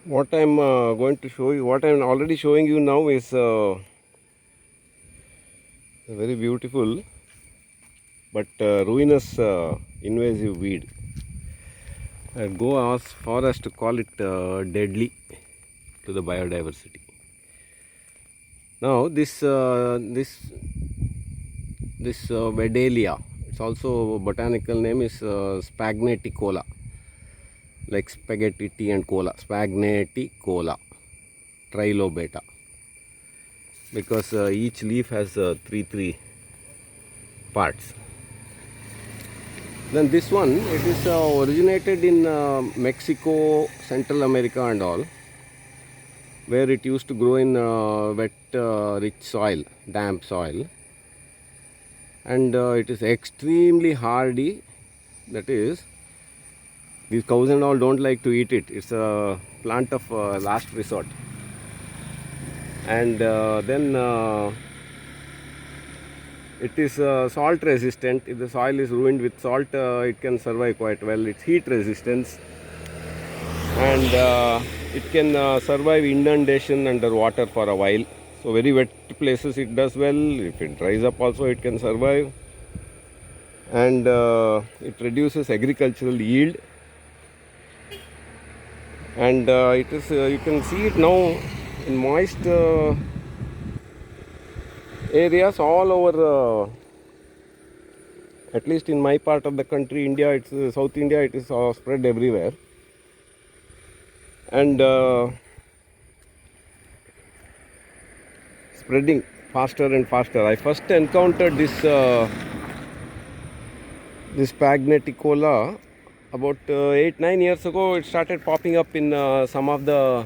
What I'm going to show you, what I'm already showing you now is a very beautiful but ruinous invasive weed. I'd go as far as to call it deadly to the biodiversity. Now this Vedalia, it's also botanical name is Spagneticola, like spaghetti, tea and cola. Spagneticola trilobeta, because each leaf has three parts. Then this one, it is originated in Mexico, Central America and all, where it used to grow in wet, rich soil, damp soil, and it is extremely hardy. That is, these cows and all don't like to eat it. It's a plant of last resort. And then it is salt resistant. If the soil is ruined with salt, it can survive quite well. It's heat resistance, and it can survive inundation underwater for a while. So very wet places it does well. If it dries up also, it can survive, and it reduces agricultural yield. And it is you can see it now in moist areas all over. At least in my part of the country, India, it's South India, it is spread everywhere. And spreading faster and faster. I first encountered this Pagneticola about 8-9 years ago. It started popping up in some of the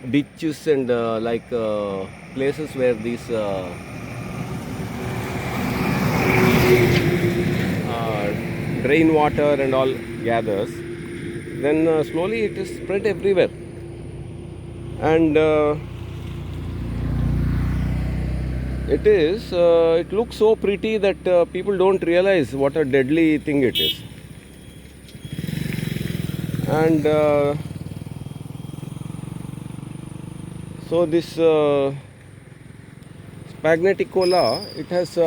ditches and places where these drain water and all gathers. Then slowly it is spread everywhere, and it looks so pretty that people don't realize what a deadly thing it is. And so this Spagneticola, it has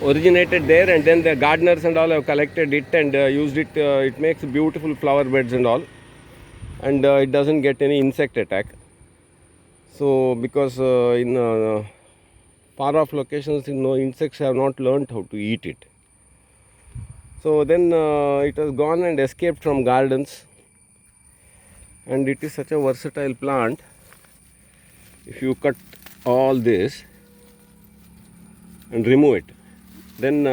originated there, and then the gardeners and all have collected it and used it. It makes beautiful flower beds and all, and it doesn't get any insect attack. So because in far off locations, insects have not learned how to eat it. So then it has gone and escaped from gardens, and it is such a versatile plant. If you cut all this and remove it, then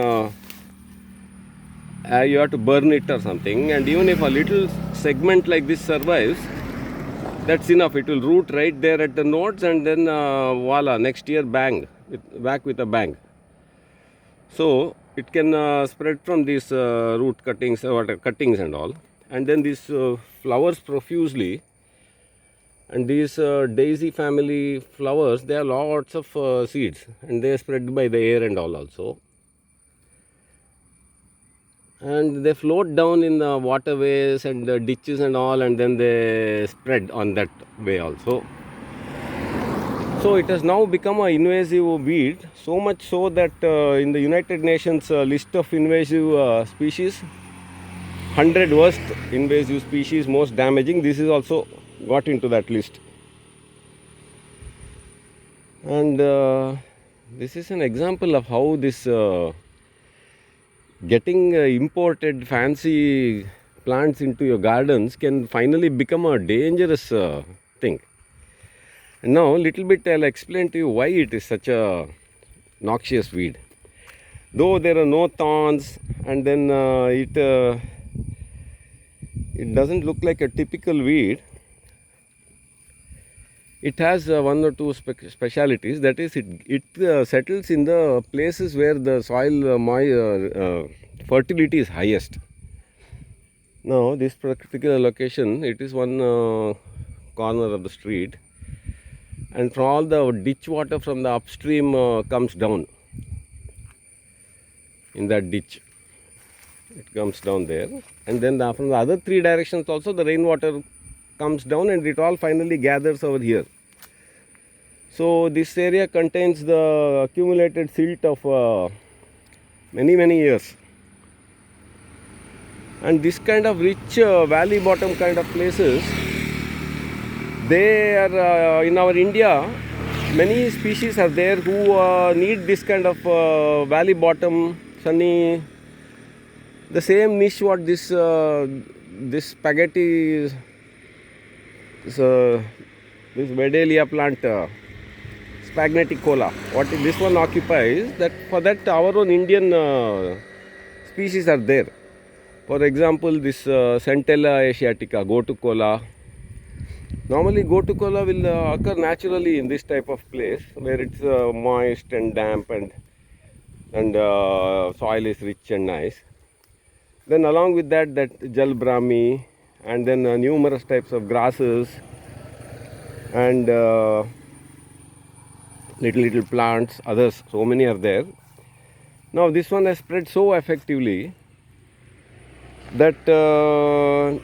you have to burn it or something. And even if a little segment like this survives, that's enough. It will root right there at the nodes, and then voila, next year back with a bang. So it can spread from these root cuttings, cuttings and all, and then these flowers profusely. And these daisy family flowers, they have lots of seeds, and they are spread by the air and all also. And they float down in the waterways and the ditches and all, and then they spread on that way also. So it has now become an invasive weed, so much so that in the United Nations list of invasive species, 100 worst invasive species, most damaging, this is also got into that list. And this is an example of how this getting imported fancy plants into your gardens can finally become a dangerous thing. And now little bit I'll explain to you why it is such a noxious weed. Though there are no thorns, and then it doesn't look like a typical weed. It has one or two specialities. That is, it settles in the places where the soil fertility is highest. Now this particular location, it is one corner of the street, and from all the ditch water from the upstream comes down in that ditch. It comes down there, and then from the other three directions also the rainwater comes down and it all finally gathers over here. So this area contains the accumulated silt of many years. And this kind of rich valley bottom kind of places, they are in our India, many species are there who need this kind of valley bottom, sunny, the same niche what this spaghetti, this Vedalia plant, Spaghetticola, what this one occupies, that for that our own Indian species are there. For example, this Centella asiatica, gotu-kola. Normally, gotu-kola will occur naturally in this type of place where it's moist and damp and soil is rich and nice. Then along with that jal brahmi and then numerous types of grasses and little plants, others, so many are there. Now this one has spread so effectively that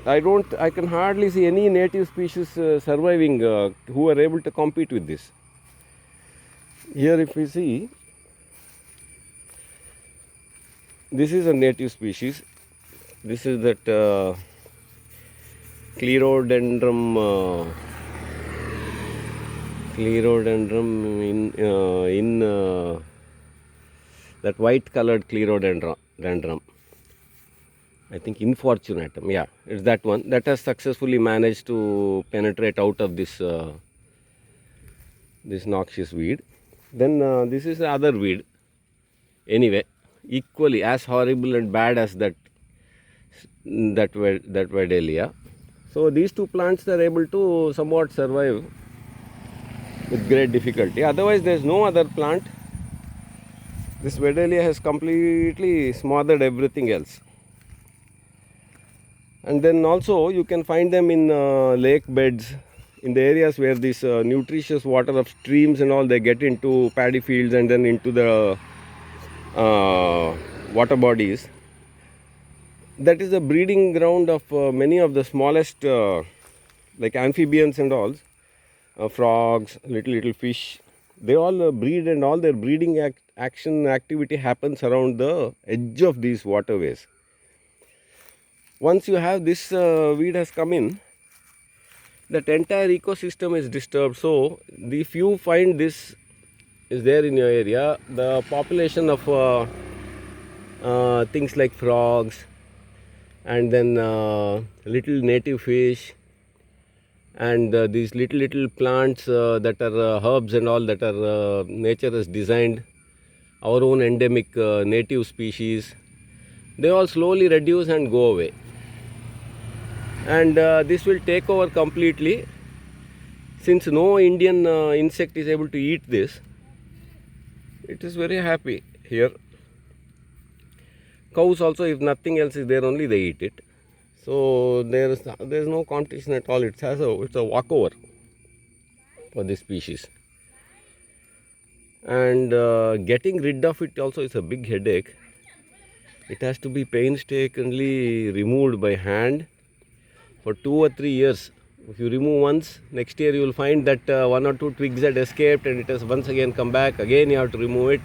I can hardly see any native species surviving who are able to compete with this. Here if we see, this is a native species. This is that Clerodendrum in that white colored Clerodendrum. I think Infortunatum, yeah, it's that one that has successfully managed to penetrate out of this this noxious weed. Then this is the other weed, anyway, equally as horrible and bad as that Vedalia. So these two plants are able to somewhat survive with great difficulty. Otherwise, there is no other plant. This Vedalia has completely smothered everything else. And then also you can find them in lake beds, in the areas where this nutritious water of streams and all, they get into paddy fields and then into the water bodies. That is the breeding ground of many of the smallest like amphibians and all, frogs, little fish. They all breed, and all their breeding activity happens around the edge of these waterways. Once you have this weed has come in, that entire ecosystem is disturbed. So if you find this is there in your area, the population of things like frogs and then little native fish and these little plants that are herbs and all, that are nature has designed, our own endemic native species, they all slowly reduce and go away. And this will take over completely. Since no Indian insect is able to eat this, it is very happy here. Cows also, if nothing else is there, only they eat it. So there is no competition at all. It's a walkover for this species. And getting rid of it also is a big headache. It has to be painstakingly removed by hand for 2 or 3 years. If you remove once, next year you will find that 1 or 2 twigs had escaped and it has once again come back. Again you have to remove it,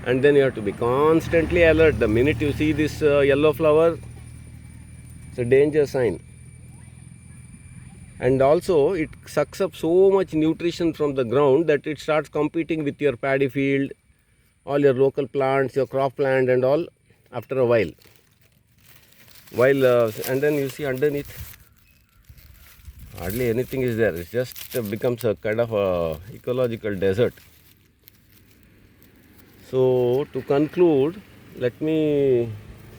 and then you have to be constantly alert. The minute you see this yellow flower, it's a danger sign. And also it sucks up so much nutrition from the ground that it starts competing with your paddy field, all your local plants, your crop plant and all, after a while. And then you see underneath, hardly anything is there. It just becomes a kind of a ecological desert. So to conclude, let me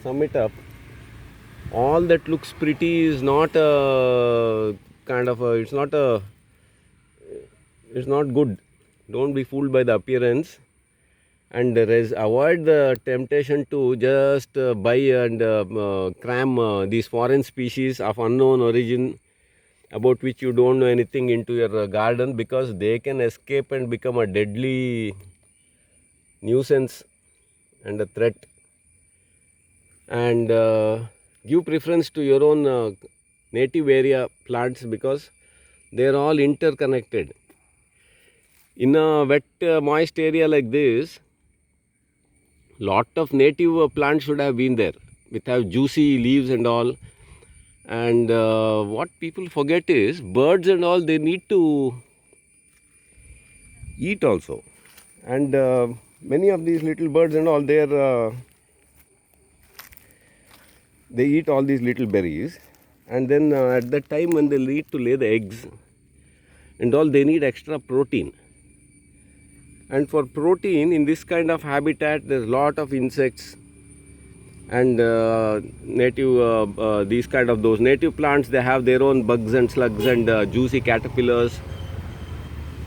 sum it up. All that looks pretty is not a kind of a, it's not good. Don't be fooled by the appearance, and avoid the temptation to just buy and cram these foreign species of unknown origin about which you don't know anything into your garden, because they can escape and become a deadly nuisance and a threat. And give preference to your own native area plants because they are all interconnected. In a wet, moist area like this, lot of native plants should have been there, which have juicy leaves and all. And what people forget is birds and all, they need to eat also. And many of these little birds and all, they eat all these little berries. And then at that time when they need to lay the eggs and all, they need extra protein. And for protein in this kind of habitat, there's a lot of insects and native these kind of those native plants. They have their own bugs and slugs and juicy caterpillars,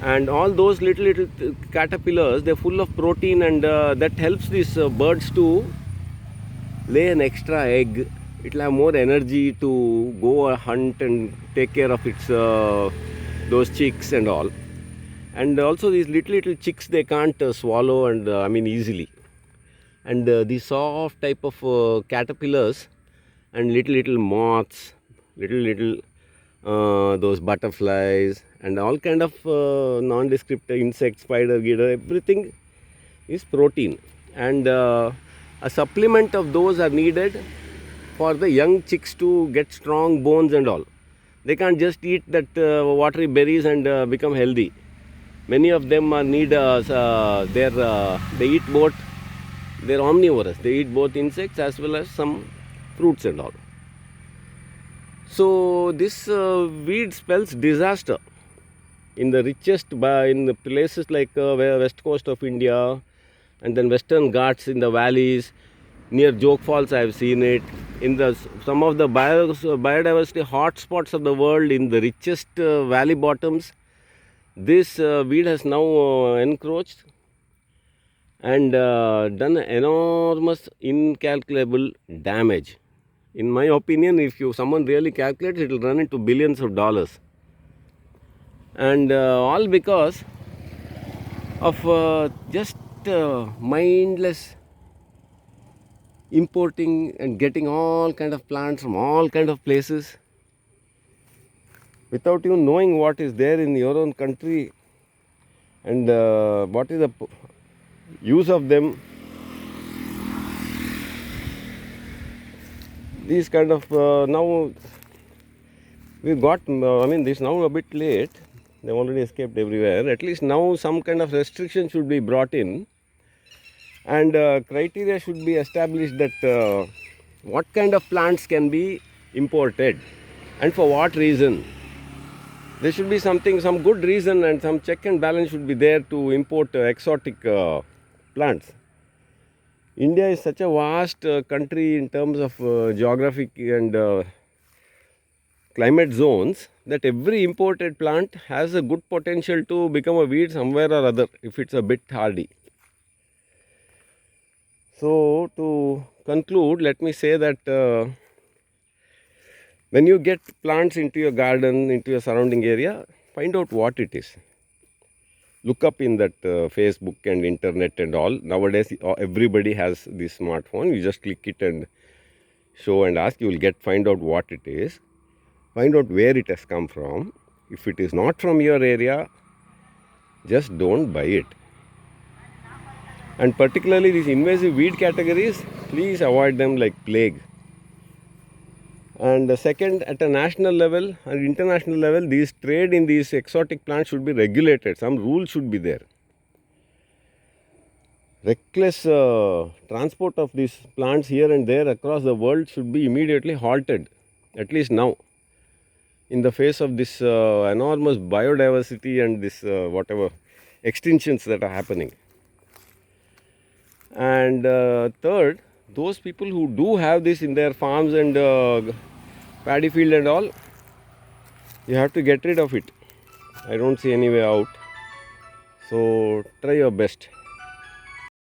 and all those little caterpillars, they're full of protein, and that helps these birds to lay an extra egg. It will have more energy to go hunt and take care of its those chicks and all. And also these little chicks, they can't swallow and I mean easily. And these soft type of caterpillars and little moths, little those butterflies and all kind of nondescript insects, spider, gator, everything is protein. And a supplement of those are needed for the young chicks to get strong bones and all. They can't just eat that watery berries and become healthy. Many of them need they eat both. They're omnivorous. They eat both insects as well as some fruits and all. So this weed spells disaster in the richest, in the places like west coast of India, and then western Ghats in the valleys near Jog Falls. I have seen it in the some of the biodiversity hotspots of the world, in the richest valley bottoms. This weed has now encroached and done enormous, incalculable damage. In my opinion, if someone really calculates, it will run into billions of dollars. And all because of just mindless importing and getting all kind of plants from all kind of places without even knowing what is there in your own country and what is the use of them. These kind of now we got I mean this now a bit late, they already escaped everywhere. At least now some kind of restriction should be brought in, and criteria should be established that what kind of plants can be imported and for what reason. There should be some good reason, and some check and balance should be there to import exotic plants. India is such a vast country in terms of geographic and climate zones that every imported plant has a good potential to become a weed somewhere or other if it's a bit hardy. So to conclude, let me say that when you get plants into your garden, into your surrounding area, find out what it is. Look up in that Facebook and internet and all. Nowadays, everybody has this smartphone. You just click it and show and ask. You will find out what it is. Find out where it has come from. If it is not from your area, just don't buy it. And particularly these invasive weed categories, please avoid them like plague. And second, at a national level and international level, these trade in these exotic plants should be regulated. Some rules should be there. Reckless transport of these plants here and there across the world should be immediately halted, at least now, in the face of this enormous biodiversity and this whatever extinctions that are happening. And third, those people who do have this in their farms and paddy field and all, you have to get rid of it. I don't see any way out. So try your best.